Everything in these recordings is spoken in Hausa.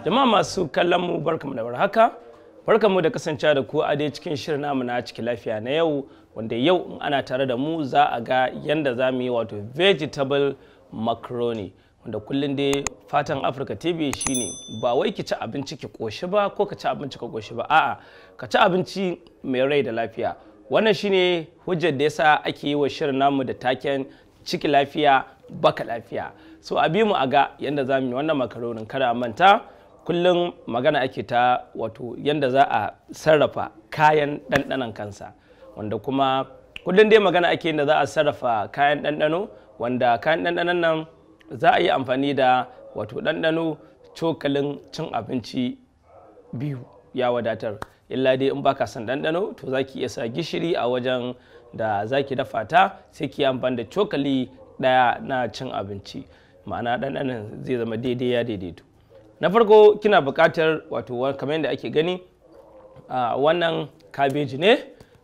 Jama'a masu kallon mu barkamu da warhaka. Barkamu da kasancewa da ku a dai cikin shirin namu na cikin lafiya na yau, wanda yau in ana tare da mu za a ga yanda za mu yi wato vegetable macaroni, wanda kullum dai fatan Africa TV shine ba wai ki ci abinci ki koshi ba ko ka ci abinci ka koshi ba, a'a ka ci abinci mai rai da lafiya. Wannan shine hujjar da yasa ake yi wa shirin namu da taken ciki lafiya baka lafiya. So a bi mu a ga yanda za mu yi wannan makaronin. Kada a manta kullum magana ake ta wato yanda za a sarrafa kayan ɗanɗanon kansa, wanda kuma kullum dai magana ake yanda za a sarrafa kayan ɗanɗano, wanda kayan ɗanɗanon nan za a yi amfani da wato ɗanɗano cokalin cin abinci biyu ya wadatar. Illa dai in baka son ɗanɗano to za ki iya sa gishiri a wajen da za ki dafa ta, sai ki yi amfani da cokali ɗaya na cin abinci, ma'ana ɗanɗanon zai zama daidai ya daidaito. Na farko kina buƙatar wato kamar yadda ake gani wannan kabeji ne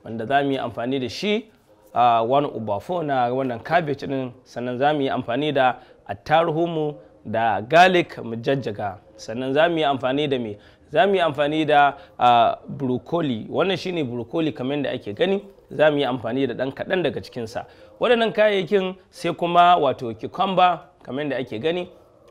wanda za mu yi amfani da shi 1/4 na wannan kabeji ɗin. Sannan za mu yi amfani da attaruhunmu da garlic mu jajjaga. Sannan za mu yi amfani da me? Za mu yi amfani da broccoli. Wannan shine broccoli kamar yadda ake gani. Za mu yi amfani da ɗan kaɗan daga cikinsa. Waɗannan kayayyakin sai kuma wato cucumber kamar yadda ake gani.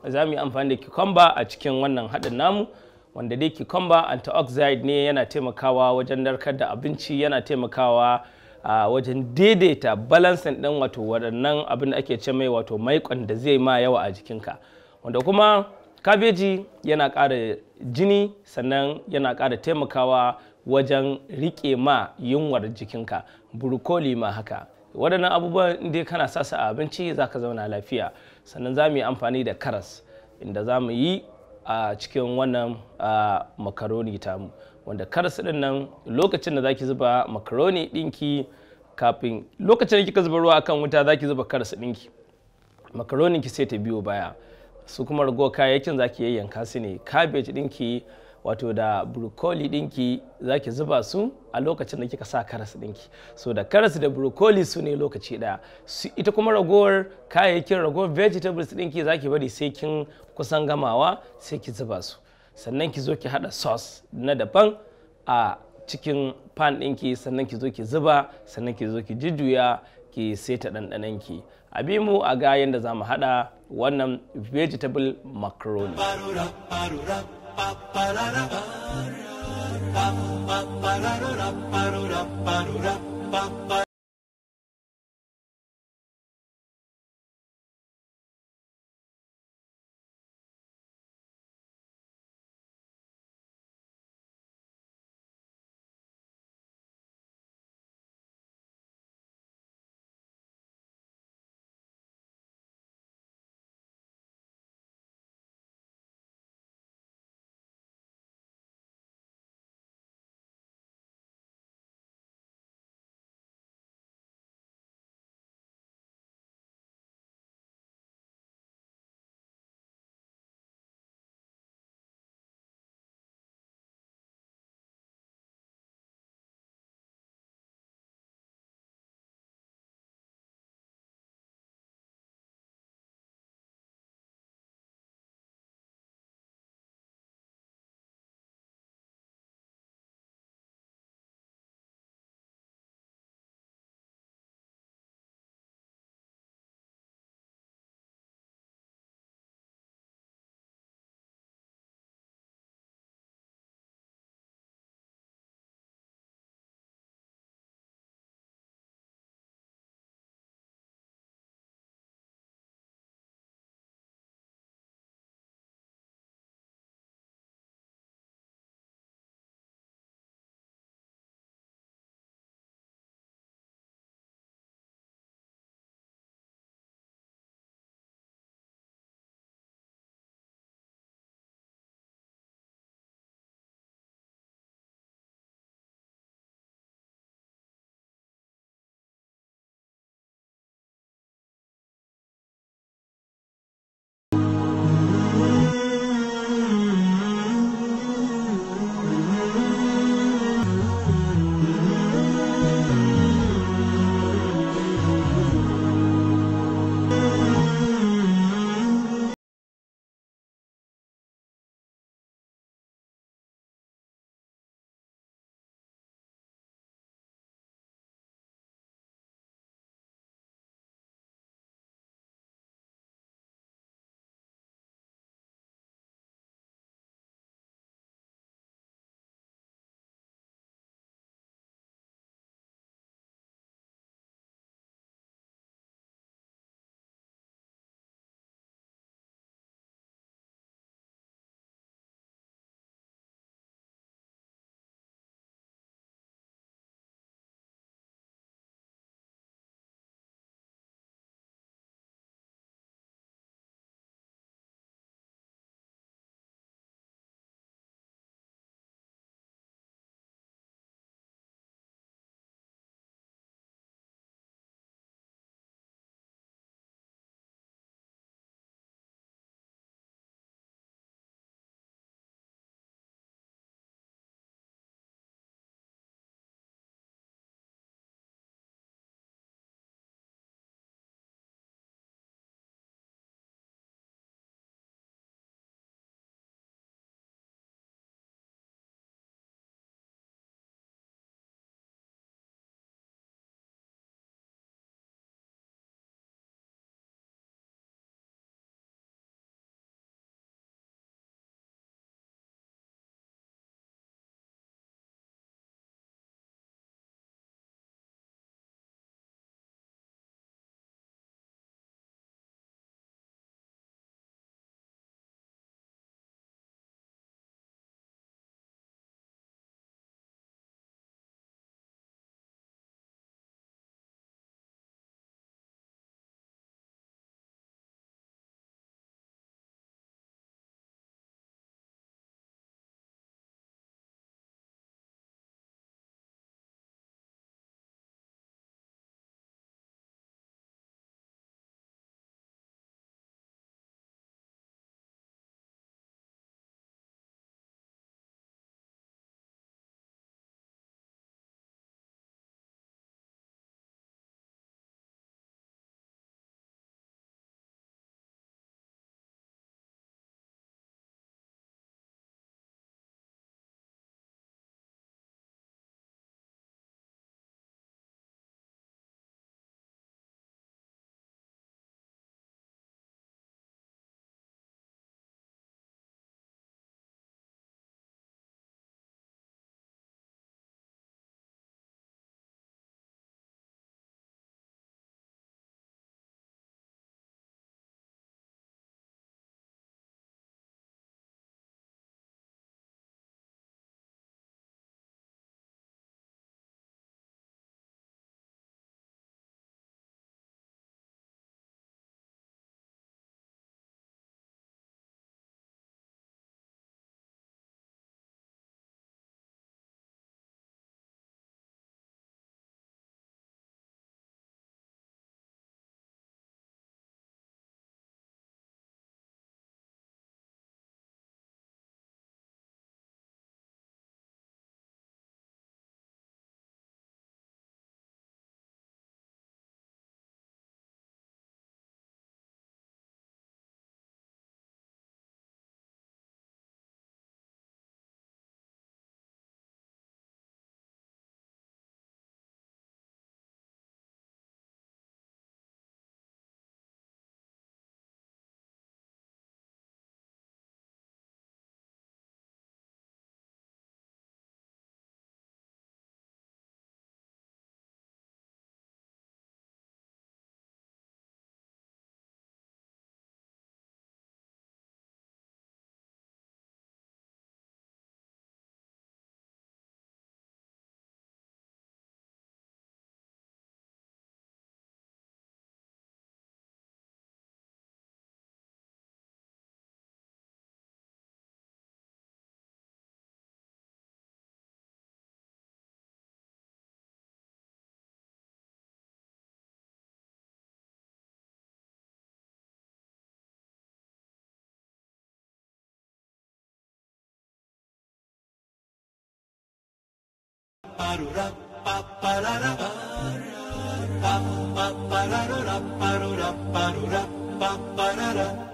Za mu yi amfani da cucumber a cikin wannan haɗin namu, wanda dai cucumber antioxidant ne, yana taimakawa wajen narkar da abinci, yana taimakawa wajen daidaita balansin ɗin wato waɗannan abin da ake ce mai wato maiƙon da zai ma yawa a jikinka. Wanda kuma kabeji yana ƙara jini, sannan yana ƙara taimakawa wajen riƙe ma yunwar jikinka. Broccoli ma haka. Waɗannan abubuwan dai kana sa su a abinci za ka zauna lafiya. Sannan za mu yi amfani da karas, inda za mu yi a cikin wannan makaroni tamu, wanda karas ɗin nan lokacin da za ki zuba makaroni ɗinki, kafin lokacin da kika zuba ruwa akan wuta za ki zuba karas ɗinki, makaroninki sai ta biyo baya. Su kuma ragowar kayayyakin za ki yayyanka su ne. Cabbage ɗinki wato da broccoli ɗinki za ki zuba su a lokacin da kika sa karas ɗinki. So da karas da broccoli su ne lokaci ɗaya. Ita kuma ragowar kayayyakin, ragowar vegetables ɗinki za ki bari sai kin kusan gamawa sai ki zuba su. Sannan ki zo ki haɗa sauce na daban a cikin pan ɗinki, sannan ki zo ki zuba, sannan ki zo ki jujjuya ki seta ɗanɗanonki. A bi mu a ga yadda za mu haɗa wannan vegetable macaroni.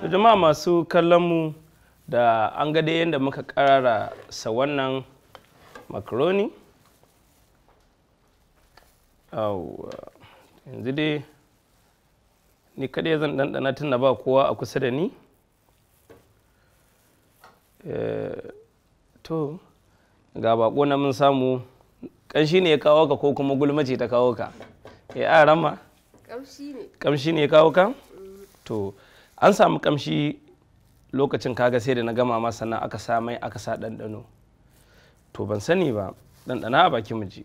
Da jama'a masu kallon mu da an ga dai yadda muka karara sa wannan macaroni. Yanzu dai ni kadai zan ɗanɗana tun da ba kowa a kusa da ni. To ga bako na mun samu. Ƙamshi ne ya kawo ka ko kuma gulma ce ta kawo ka? A rama? Ƙamshi ne ya kawo ka? To an samu ƙamshi lokacin kaga sai da na gama masa sannan aka sa mai aka sa ɗanɗano. To ban sani ba, ɗanɗana a baki mu ji.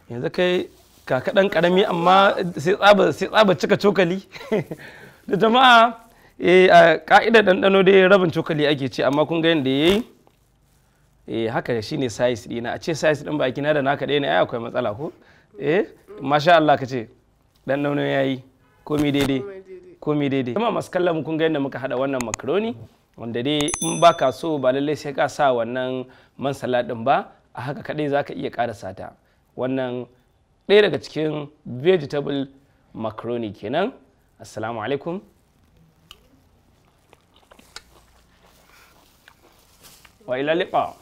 Yanzu kai kaka ɗan ƙarami amma sai tsaba cika cokali. Da jama'a a ƙa'idar ɗanɗano dai rabin cokali ake ce, amma kun ga yadda ya yi. Haka shi ne size ɗina. A ce size ɗin baki na da naka ɗaya ne ai akwai matsala ko? Masha Allah ka ce ɗanɗano ya yi komi daidai. Komi daidai. Jama'a masu kallon kun ga yadda muka haɗa wannan macaroni, wanda dai in ba ka so ba lallai sai ka sa wannan man salad ɗin ba, a haka kaɗai za ka iya ƙarasa ta. Wannan ɗaya daga cikin vegetable macaroni kenan. Assalamu alaikum. Wa ila liqa.